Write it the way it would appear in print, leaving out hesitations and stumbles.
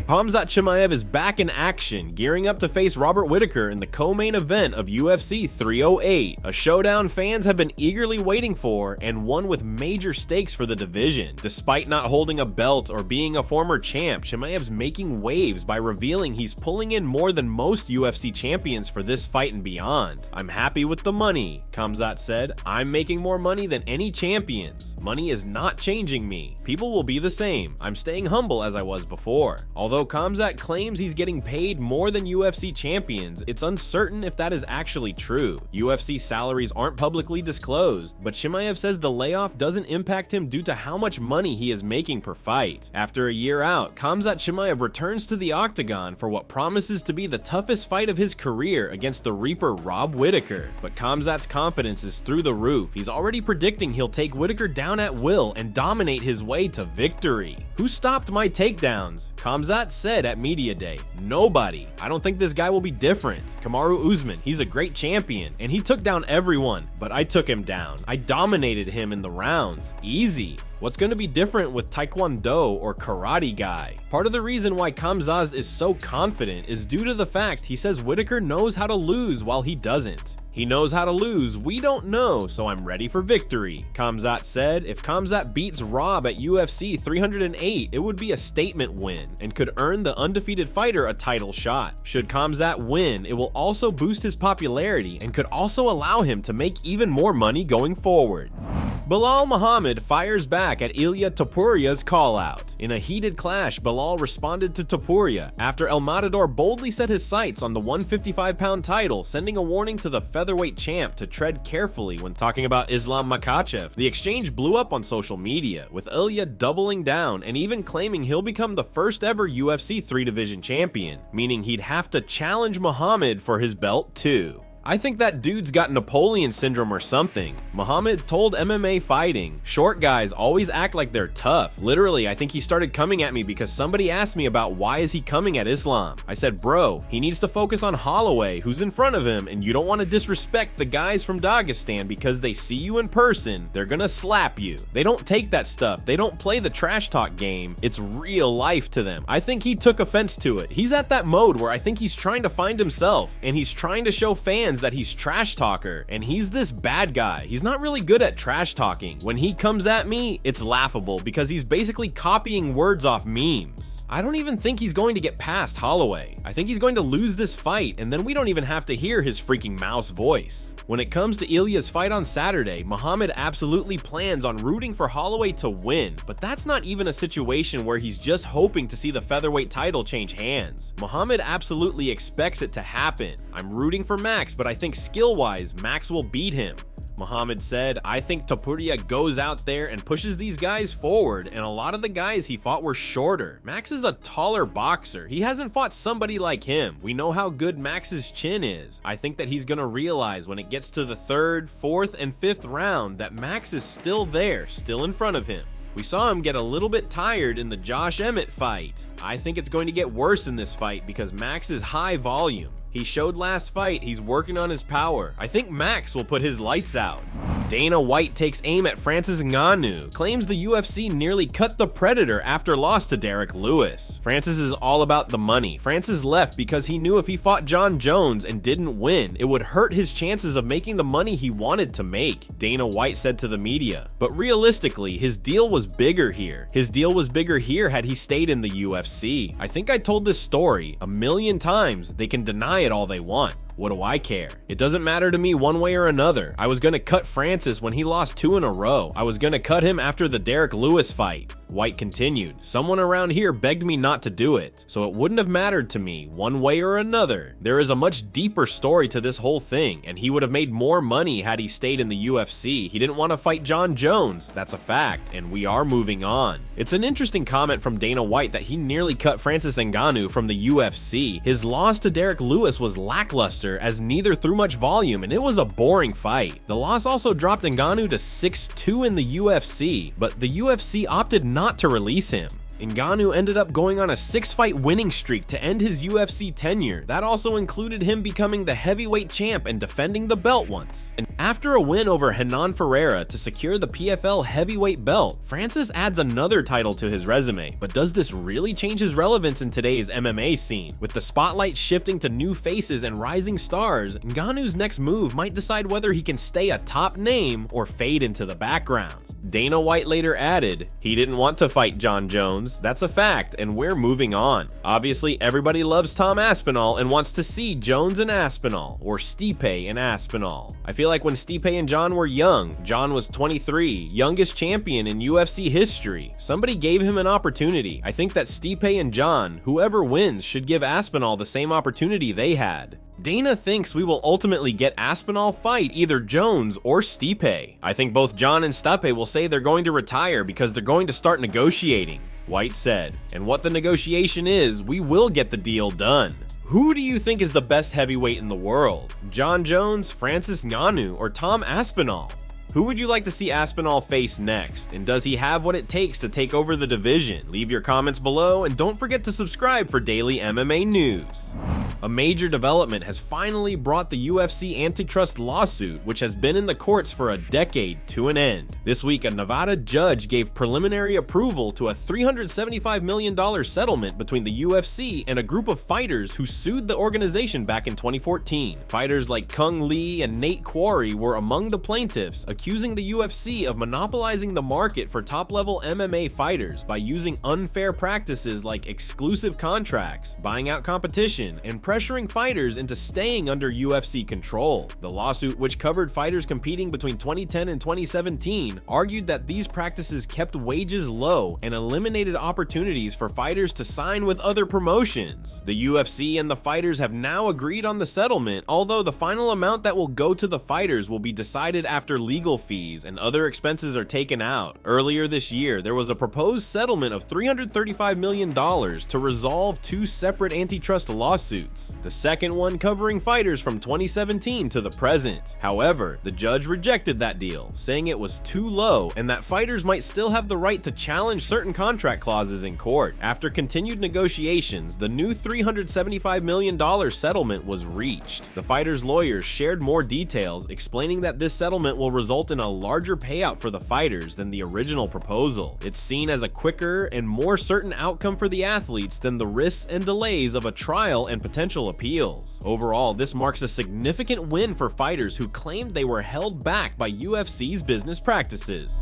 Khamzat Chimaev is back in action, gearing up to face Robert Whittaker in the co-main event of UFC 308, a showdown fans have been eagerly waiting for and one with major stakes for the division. Despite not holding a belt or being a former champ, Chimaev's making waves by revealing he's pulling in more than most UFC champions for this fight and beyond. "I'm happy with the money," Khamzat said. "I'm making more money than any champions. Money is not changing me. People will be the same. I'm staying humble as I was before." Although Khamzat claims he's getting paid more than UFC champions, it's uncertain if that is actually true. UFC salaries aren't publicly disclosed, but Chimaev says the layoff doesn't impact him due to how much money he is making per fight. After a year out, Khamzat Chimaev returns to the octagon for what promises to be the toughest fight of his career against the Reaper Rob Whittaker. But Khamzat's confidence is through the roof. He's already predicting he'll take Whittaker down at will and dominate his way to victory. "Who stopped my takedowns?" Khamzat said at Media Day. "Nobody. I don't think this guy will be different. Kamaru Usman, he's a great champion, and he took down everyone, but I took him down. I dominated him in the rounds. Easy. What's going to be different with Taekwondo or Karate guy?" Part of the reason why Khamzat is so confident is due to the fact he says Whittaker knows how to lose while he doesn't. "He knows how to lose, we don't know, so I'm ready for victory," Khamzat said. If Khamzat beats Rob at UFC 308, it would be a statement win and could earn the undefeated fighter a title shot. Should Khamzat win, it will also boost his popularity and could also allow him to make even more money going forward. Belal Muhammad fires back at Ilia Topuria's call-out. In a heated clash, Belal responded to Topuria after El Matador boldly set his sights on the 155-pound title, sending a warning to the featherweight champ to tread carefully when talking about Islam Makhachev. The exchange blew up on social media, with Ilia doubling down and even claiming he'll become the first ever UFC 3-division champion, meaning he'd have to challenge Muhammad for his belt too. "I think that dude's got Napoleon syndrome or something," Muhammad told MMA Fighting. "Short guys always act like they're tough. Literally, I think he started coming at me because somebody asked me about why is he coming at Islam. I said, bro, he needs to focus on Holloway, who's in front of him, and you don't want to disrespect the guys from Dagestan because they see you in person, they're gonna slap you. They don't take that stuff. They don't play the trash talk game. It's real life to them." I think he took offense to it. He's at that mode where I think he's trying to find himself, and he's trying to show fans that he's trash talker, and he's this bad guy. He's not really good at trash talking. When he comes at me, it's laughable because he's basically copying words off memes. I don't even think he's going to get past Holloway. I think he's going to lose this fight, and then we don't even have to hear his freaking mouse voice. When it comes to Ilia's fight on Saturday, Muhammad absolutely plans on rooting for Holloway to win, but that's not even a situation where he's just hoping to see the featherweight title change hands. Muhammad absolutely expects it to happen. "I'm rooting for Max, but I think skill-wise, Max will beat him." Muhammad said, "I think Topuria goes out there and pushes these guys forward, and a lot of the guys he fought were shorter. Max is a taller boxer. He hasn't fought somebody like him. We know how good Max's chin is. I think that he's gonna realize when it gets to the 3rd, 4th, and 5th round that Max is still there, still in front of him. We saw him get a little bit tired in the Josh Emmett fight. I think it's going to get worse in this fight because Max is high volume. He showed last fight he's working on his power. I think Max will put his lights out." Dana White takes aim at Francis Ngannou, claims the UFC nearly cut the Predator after loss to Derek Lewis. Francis is all about the money. Francis left because he knew if he fought John Jones and didn't win, it would hurt his chances of making the money he wanted to make, Dana White said to the media. But realistically, his deal was bigger here. His deal was bigger here had he stayed in the UFC. I think I told this story a million times. They can deny it all they want. What do I care? It doesn't matter to me one way or another. I was gonna cut Francis when he lost 2 in a row. I was gonna cut him after the Derek Lewis fight. White continued, "Someone around here begged me not to do it, so it wouldn't have mattered to me one way or another. There is a much deeper story to this whole thing, and he would have made more money had he stayed in the UFC. He didn't want to fight John Jones. That's a fact, and we are moving on." It's an interesting comment from Dana White that he nearly cut Francis Ngannou from the UFC. His loss to Derek Lewis was lackluster as neither threw much volume, and it was a boring fight. The loss also dropped Ngannou to 6-2 in the UFC, but the UFC opted not to release him. Ngannou ended up going on a 6-fight winning streak to end his UFC tenure. That also included him becoming the heavyweight champ and defending the belt once. And after a win over Hernan Ferreira to secure the PFL heavyweight belt, Francis adds another title to his resume. But does this really change his relevance in today's MMA scene? With the spotlight shifting to new faces and rising stars, Ngannou's next move might decide whether he can stay a top name or fade into the background. Dana White later added, "He didn't want to fight John Jones. That's a fact, and we're moving on." Obviously, everybody loves Tom Aspinall and wants to see Jones and Aspinall, or Stipe and Aspinall. I feel like when Stipe and John were young, John was 23, youngest champion in UFC history. Somebody gave him an opportunity. I think that Stipe and John, whoever wins, should give Aspinall the same opportunity they had. Dana thinks we will ultimately get Aspinall fight either Jones or Stipe. I think both John and Stipe will say they're going to retire because they're going to start negotiating, White said. And what the negotiation is, we will get the deal done. Who do you think is the best heavyweight in the world? John Jones, Francis Ngannou, or Tom Aspinall? Who would you like to see Aspinall face next? And does he have what it takes to take over the division? Leave your comments below and don't forget to subscribe for daily MMA news. A major development has finally brought the UFC antitrust lawsuit, which has been in the courts for a decade, to an end. This week, a Nevada judge gave preliminary approval to a $375 million settlement between the UFC and a group of fighters who sued the organization back in 2014. Fighters like Kung Lee and Nate Quarry were among the plaintiffs, accusing the UFC of monopolizing the market for top-level MMA fighters by using unfair practices like exclusive contracts, buying out competition, and pressuring fighters into staying under UFC control. The lawsuit, which covered fighters competing between 2010 and 2017, argued that these practices kept wages low and eliminated opportunities for fighters to sign with other promotions. The UFC and the fighters have now agreed on the settlement, although the final amount that will go to the fighters will be decided after legal fees and other expenses are taken out. Earlier this year, there was a proposed settlement of $335 million to resolve two separate antitrust lawsuits, the second one covering fighters from 2017 to the present. However, the judge rejected that deal, saying it was too low and that fighters might still have the right to challenge certain contract clauses in court. After continued negotiations, the new $375 million settlement was reached. The fighters' lawyers shared more details, explaining that this settlement will result in a larger payout for the fighters than the original proposal. It's seen as a quicker and more certain outcome for the athletes than the risks and delays of a trial and potential appeals. Overall, this marks a significant win for fighters who claimed they were held back by UFC's business practices.